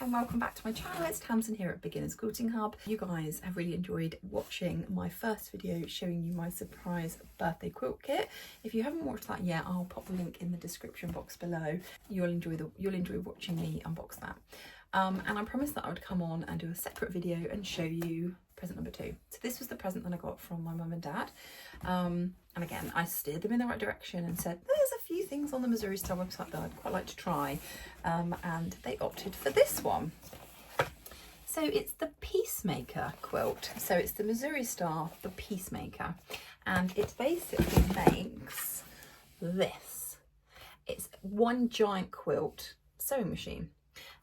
and welcome back to my channel. It's Tamsin here at Beginners Quilting Hub. You guys have really enjoyed watching my first video showing you my surprise birthday quilt kit. If you haven't watched that yet, I'll pop the link in the description box below. You'll enjoy watching me unbox that. And I promised that I would come on and do a separate video and show you present number 2. So this was the present that I got from my mum and dad. And again, I steered them in the right direction and said, there's a few things on the Missouri Star website that I'd quite like to try. And they opted for this one. So it's the Peacemaker Quilt. So it's the Missouri Star, the Peacemaker. And it basically makes this. It's one giant quilt sewing machine.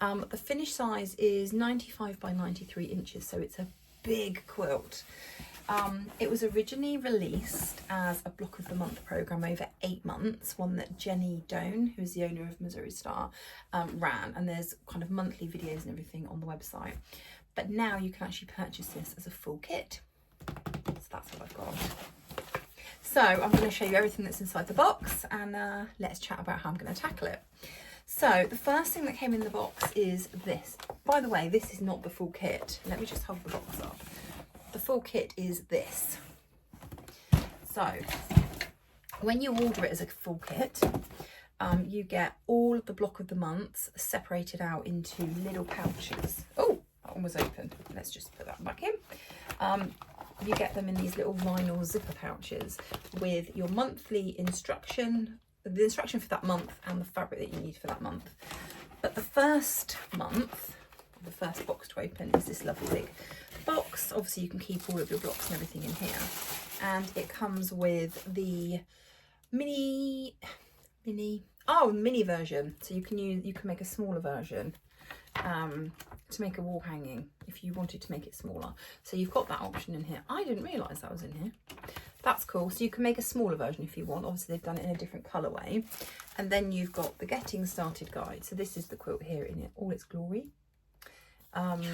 The finish size is 95 by 93 inches, so it's a big quilt. It was originally released as a block of the month program over 8 months, one that Jenny Doan, who's the owner of Missouri Star, ran, and there's kind of monthly videos and everything on the website. But now you can actually purchase this as a full kit. So that's what I've got. So I'm going to show you everything that's inside the box, and let's chat about how I'm going to tackle it. So the first thing that came in the box is this. By the way, this is not the full kit. Let me just hold the box up. The full kit is this. So when you order it as a full kit, you get all of the block of the months separated out into little pouches. Oh, that one was open. Let's just put that back in. You get them in these little vinyl zipper pouches with your monthly instruction, the instruction for that month and the fabric that you need for that month. But the first month, the first box to open is this lovely big box. Obviously you can keep all of your blocks and everything in here, and it comes with the mini version. So you can make a smaller version to make a wall hanging if you wanted to make it smaller. So you've got that option in here. I didn't realise that was in here. That's cool. So you can make a smaller version if you want. Obviously they've done it in a different colourway. And then you've got the getting started guide. So this is the quilt here in it, all its glory. And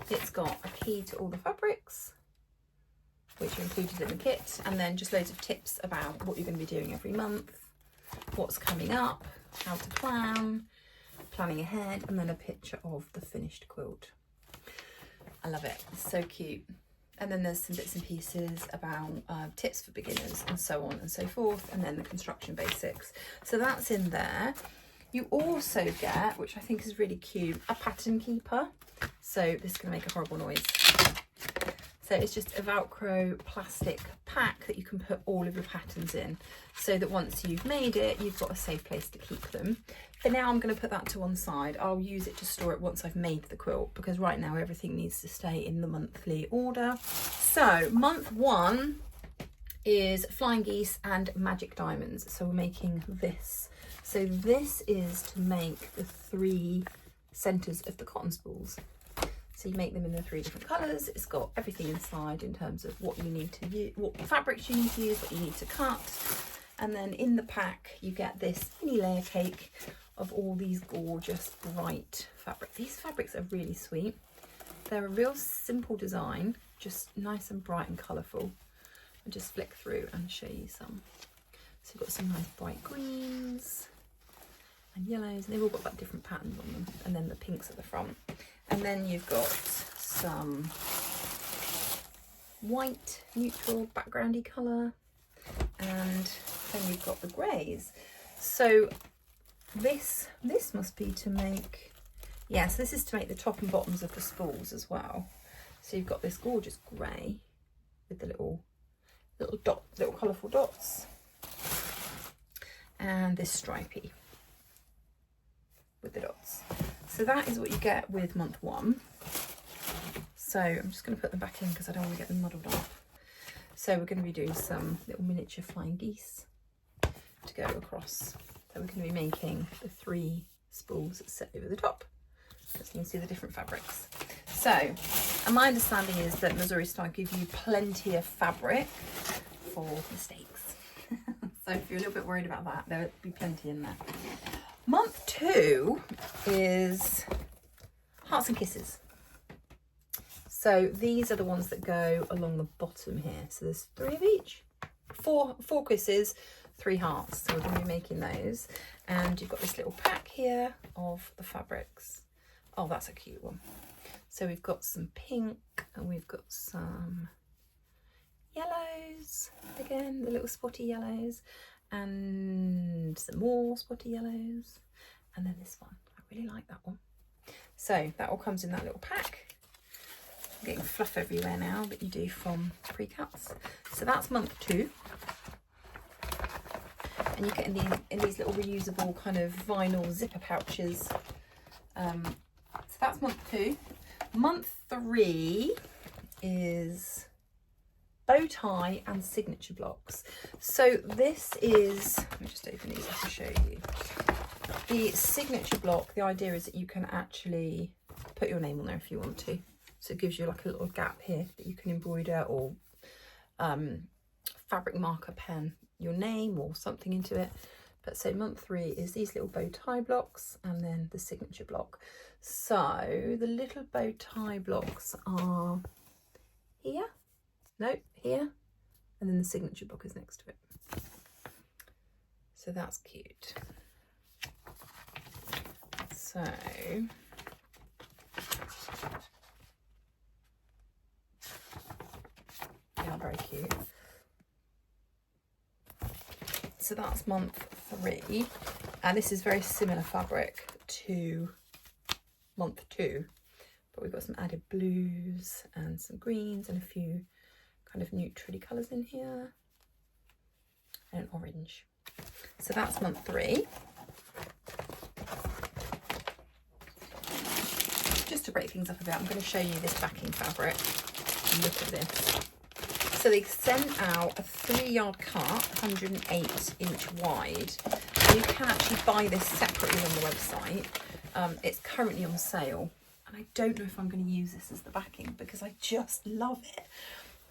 it's got a key to all the fabrics, which are included in the kit, and then just loads of tips about what you're going to be doing every month, what's coming up, how to planning ahead, and then a picture of the finished quilt. I love it. It's so cute. And then there's some bits and pieces about tips for beginners and so on and so forth, and then the construction basics. So that's in there. You also get, which I think is really cute, a pattern keeper. So this is going to make a horrible noise. So it's just a Velcro plastic pack that you can put all of your patterns in, so that once you've made it, you've got a safe place to keep them. For now, I'm going to put that to one side. I'll use it to store it once I've made the quilt, because right now everything needs to stay in the monthly order. So month 1 is Flying Geese and Magic Diamonds. So we're making this. So this is to make the 3 centres of the cotton spools. So you make them in the 3 different colours. It's got everything inside in terms of what you need to use, what fabrics you need to use, what you need to cut. And then in the pack, you get this mini layer cake of all these gorgeous bright fabrics. These fabrics are really sweet. They're a real simple design, just nice and bright and colourful. I'll just flick through and show you some. So you've got some nice bright greens and yellows, and they've all got like different patterns on them, and then the pinks at the front. And then you've got some white neutral backgroundy colour, and then you've got the greys. So this must be to make, yes, this is to make the top and bottoms of the spools as well. So you've got this gorgeous grey with the little colourful dots, and this stripy with the dots. So that is what you get with month 1. So I'm just going to put them back in because I don't want to get them muddled up. So we're going to be doing some little miniature flying geese to go across. So we're going to be making the 3 spools that sit over the top, so you can see the different fabrics. So, and my understanding is that Missouri Star give you plenty of fabric for mistakes. So if you're a little bit worried about that, there'll be plenty in there. Month 2 is Hearts and Kisses. So these are the ones that go along the bottom here. So there's 3 of each. 4 kisses, 3 hearts, so we're going to be making those. And you've got this little pack here of the fabrics. Oh, that's a cute one. So we've got some pink and we've got some yellows, again the little spotty yellows, and some more spotty yellows, and then this one. I really like that one. So that all comes in that little pack. I'm getting fluff everywhere now that you do from pre-cuts. So that's month 2. And you get in these little reusable kind of vinyl zipper pouches. So that's month 2. Month 3 is bow tie and signature blocks. So this is, let me just open these up to show you. The signature block, the idea is that you can actually put your name on there if you want to. So it gives you like a little gap here that you can embroider or fabric marker pen your name or something into it. But so month 3 is these little bow tie blocks and then the signature block. So the little bow tie blocks are here, no, here, and then the signature block is next to it. So that's cute. So yeah, very cute. So that's month 3, and this is very similar fabric to month 2, but we've got some added blues and some greens and a few kind of neutrally colours in here and an orange. So that's month 3. Just to break things up a bit, I'm going to show you this backing fabric. Look at this. So they sent out a 3-yard cut, 108-inch wide. And you can actually buy this separately on the website. It's currently on sale. And I don't know if I'm going to use this as the backing because I just love it.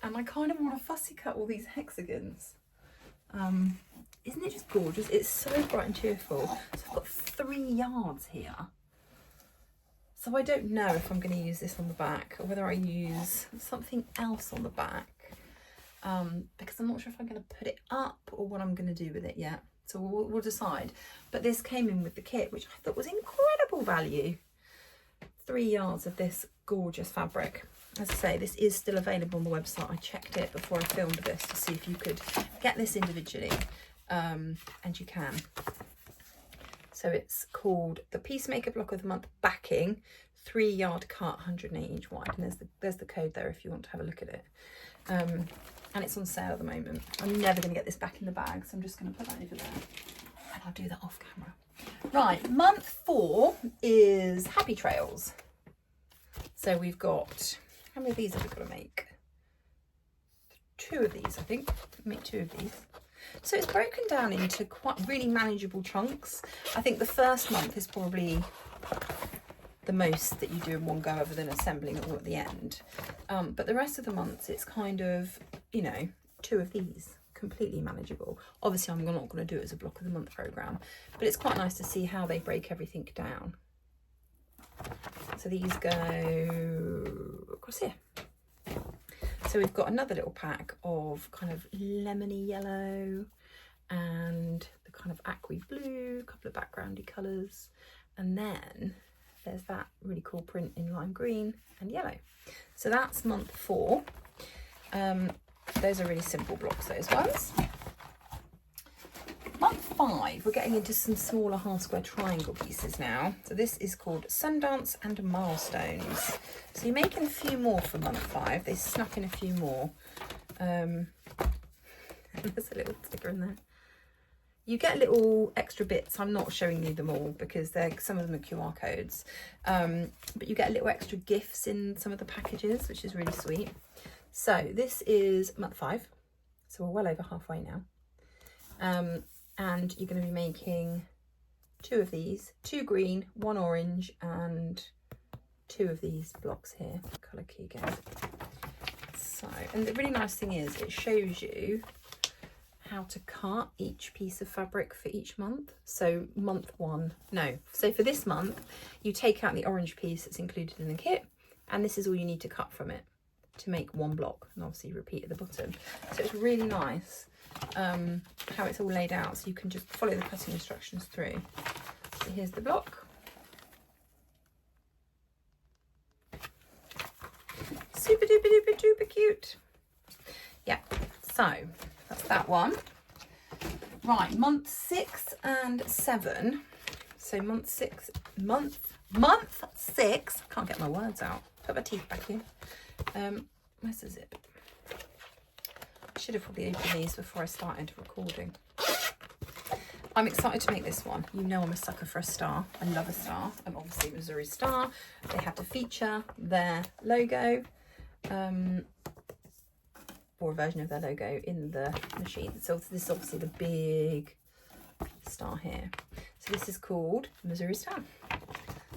And I kind of want to fussy cut all these hexagons. Isn't it just gorgeous? It's so bright and cheerful. So I've got 3 yards here. So I don't know if I'm going to use this on the back or whether I use something else on the back. Because I'm not sure if I'm going to put it up or what I'm going to do with it yet. So we'll decide. But this came in with the kit, which I thought was incredible value. 3 yards of this gorgeous fabric. As I say, this is still available on the website. I checked it before I filmed this to see if you could get this individually. And you can. So it's called the Peacemaker Block of the Month Backing, 3-yard cut, 108-inch wide. And there's the code there if you want to have a look at it. And it's on sale at the moment. I'm never going to get this back in the bag, so I'm just going to put that over there. And I'll do that off camera. Right, month 4 is Happy Trails. So we've got, how many of these have we got to make? 2 of these, I think. Make 2 of these. So it's broken down into quite really manageable chunks. I think the first month is probably the most that you do in one go other than assembling it all at the end. But the rest of the months, it's kind of, you know, 2 of these, completely manageable. Obviously, I'm not going to do it as a block of the month programme, but it's quite nice to see how they break everything down. So these go across here. So we've got another little pack of kind of lemony yellow and the kind of aqua blue, a couple of backgroundy colours, and then there's that really cool print in lime green and yellow. So that's month 4. Those are really simple blocks, those ones. Month 5, we're getting into some smaller half square triangle pieces now. So this is called Sundance and Milestones. So you're making a few more for month 5. They snuck in a few more. There's a little sticker in there. You get little extra bits. I'm not showing you them all because some of them are QR codes. But you get little extra gifts in some of the packages, which is really sweet. So this is month 5. So we're well over halfway now. And you're going to be making 2 of these, 2 green, 1 orange, and 2 of these blocks here. Colour key again. So, and the really nice thing is it shows you how to cut each piece of fabric for each month. So so for this month, you take out the orange piece that's included in the kit, and this is all you need to cut from it to make 1 block, and obviously repeat at the bottom. So it's really nice. how it's all laid out, so you can just follow the cutting instructions through. So here's the block. Super duper duper duper cute. Yeah, so that's that one. Right, month 6 and 7. So month 6, can't get my words out. Put my teeth back in. Where's the zip? I should have probably opened these before I started recording. I'm excited to make this one. You know I'm a sucker for a star. I love a star. I'm obviously Missouri Star. They had to feature their logo, or a version of their logo in the machine. So this is obviously the big star here. So this is called Missouri Star.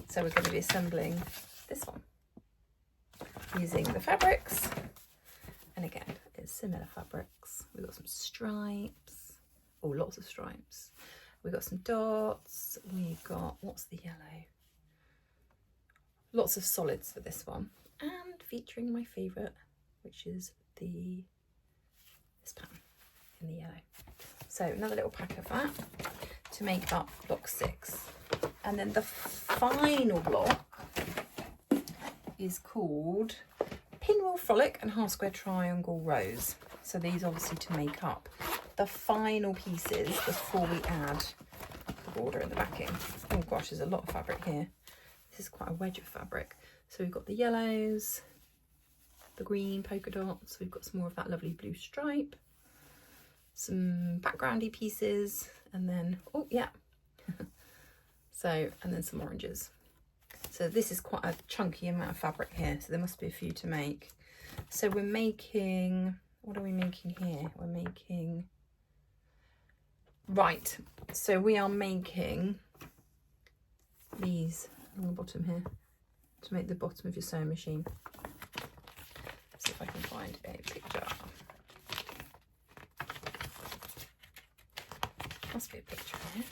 So we're going to be assembling this one using the fabrics. And again, it's similar fabrics. We've got some stripes. Oh, lots of stripes. We've got some dots. We've got, what's the yellow? Lots of solids for this one. And featuring my favourite, which is this pattern in the yellow. So another little pack of that to make up block 6. And then the final block is called Pinwheel Frolic and Half Square Triangle Rose. So these obviously to make up the final pieces before we add the border and the backing. Oh gosh, there's a lot of fabric here. This is quite a wedge of fabric. So we've got the yellows, the green polka dots, we've got some more of that lovely blue stripe, some backgroundy pieces, and then, oh yeah, so, and then some oranges. So this is quite a chunky amount of fabric here, so there must be a few to make. So we're making, what are we making here? We're making, right, so we are making these on the bottom here to make the bottom of your sewing machine. Let's see if I can find a picture. Must be a picture here.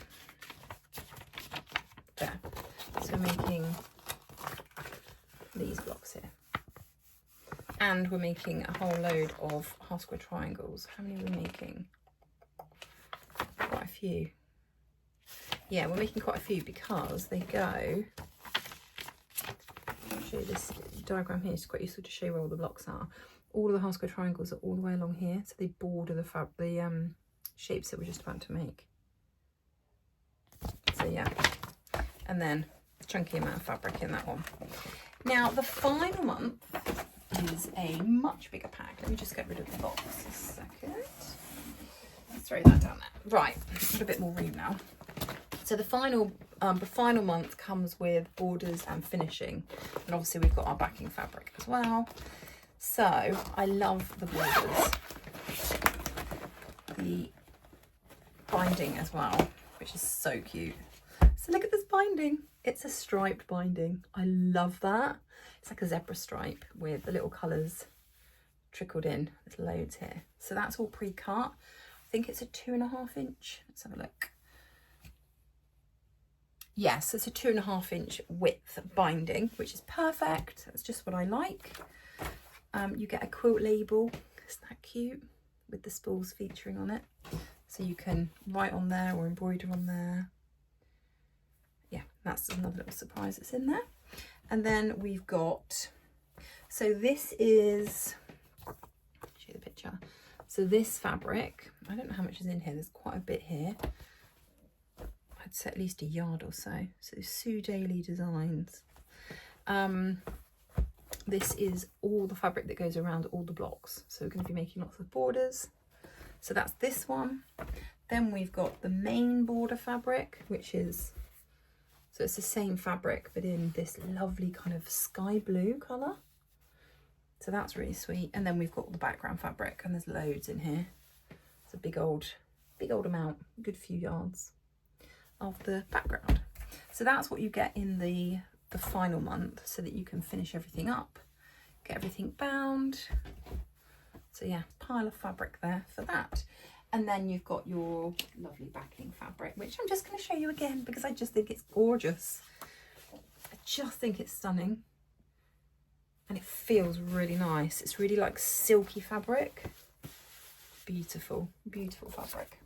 There. So we're making these blocks here. And we're making a whole load of half square triangles. How many are we making? Quite a few. Yeah, we're making quite a few because they go, I'll show you this diagram here, it's quite useful to show you where all the blocks are. All of the half square triangles are all the way along here, so they border the shapes that we're just about to make. So yeah, and then chunky amount of fabric in that one. Now the final month is a much bigger pack. Let me just get rid of the box a second. Let's throw that down there. Right, got a bit more room now. So the final month comes with borders and finishing, and obviously we've got our backing fabric as well. So I love the borders, the binding as well, which is so cute. So look at this binding. It's a striped binding. I love that. It's like a zebra stripe with the little colours trickled in. There's loads here. So that's all pre-cut. I think it's a 2.5 inch. Let's have a look. Yes, it's a 2.5 inch width binding, which is perfect. That's just what I like. You get a quilt label. Isn't that cute? With the spools featuring on it. So you can write on there or embroider on there. Yeah, that's another little surprise that's in there. And then we've got, so this is, I'll show you the picture. So this fabric, I don't know how much is in here. There's quite a bit here. I'd say at least a yard or so. So Sue Daly Designs. This is all the fabric that goes around all the blocks. So we're going to be making lots of borders. So that's this one. Then we've got the main border fabric, which is, so it's the same fabric, but in this lovely kind of sky blue colour. So that's really sweet. And then we've got the background fabric, and there's loads in here. It's a big old amount, a good few yards of the background. So that's what you get in the final month, so that you can finish everything up, get everything bound. So yeah, pile of fabric there for that. And then you've got your lovely backing fabric, which I'm just going to show you again because I just think it's gorgeous. I just think it's stunning. And it feels really nice. It's really like silky fabric. beautiful, beautiful fabric.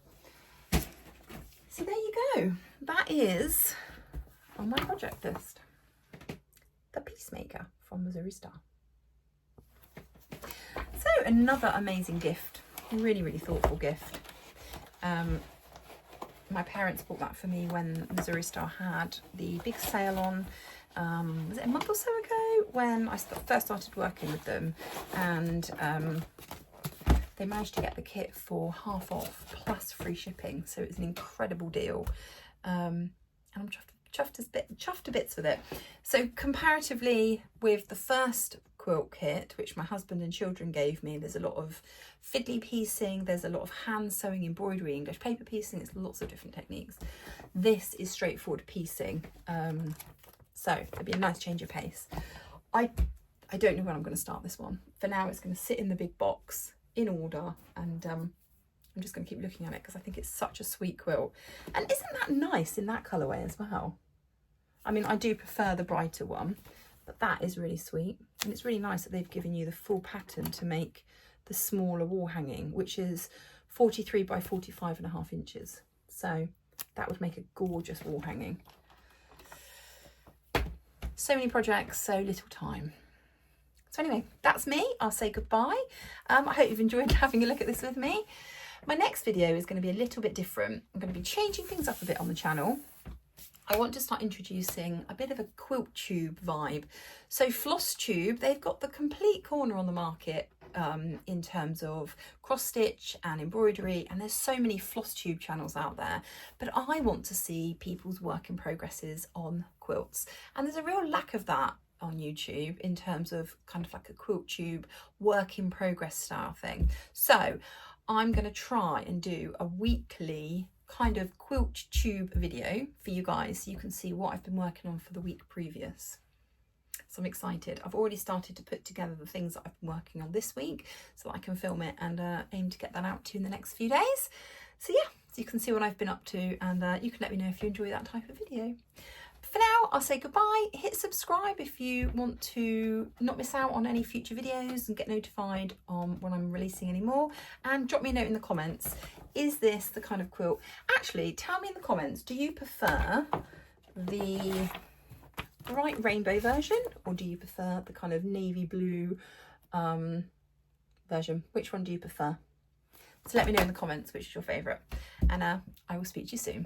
So there you go. That is on my project list. The Peacemaker from Missouri Star. So another amazing gift, really, really thoughtful gift. My parents bought that for me when Missouri Star had the big sale on, was it a month or so ago, when I first started working with them, and they managed to get the kit for half off plus free shipping, so it was an incredible deal. And I'm chuffed to bits with it. So comparatively with the first quilt kit, which my husband and children gave me, there's a lot of fiddly piecing, there's a lot of hand sewing, embroidery, English paper piecing, it's lots of different techniques. This is straightforward piecing, so it'd be a nice change of pace. I don't know when I'm going to start this one. For now, it's going to sit in the big box in order, and I'm just going to keep looking at it because I think it's such a sweet quilt. And isn't that nice in that colourway as well? I mean, I do prefer the brighter one, but that is really sweet. And it's really nice that they've given you the full pattern to make the smaller wall hanging, which is 43 by 45.5 inches. So that would make a gorgeous wall hanging. So many projects, so little time. So anyway, that's me. I'll say goodbye. I hope you've enjoyed having a look at this with me. My next video is going to be a little bit different. I'm going to be changing things up a bit on the channel. I want to start introducing a bit of a quilt tube vibe. So Floss Tube, they've got the complete corner on the market in terms of cross stitch and embroidery, and there's so many floss tube channels out there, but I want to see people's work in progresses on quilts, and there's a real lack of that on YouTube in terms of kind of like a quilt tube work in progress style thing. So I'm going to try and do a weekly kind of quilt tube video for you guys so you can see what I've been working on for the week previous. So I'm excited. I've already started to put together the things that I've been working on this week so that I can film it and aim to get that out to you in the next few days. So yeah, so you can see what I've been up to, and you can let me know if you enjoy that type of video. For now, I'll say goodbye. Hit subscribe if you want to not miss out on any future videos and get notified on when I'm releasing any more. And drop me a note in the comments. Is this the kind of quilt? Actually, tell me in the comments, do you prefer the bright rainbow version, or do you prefer the kind of navy blue version? Which one do you prefer? So let me know in the comments which is your favourite. And I will speak to you soon.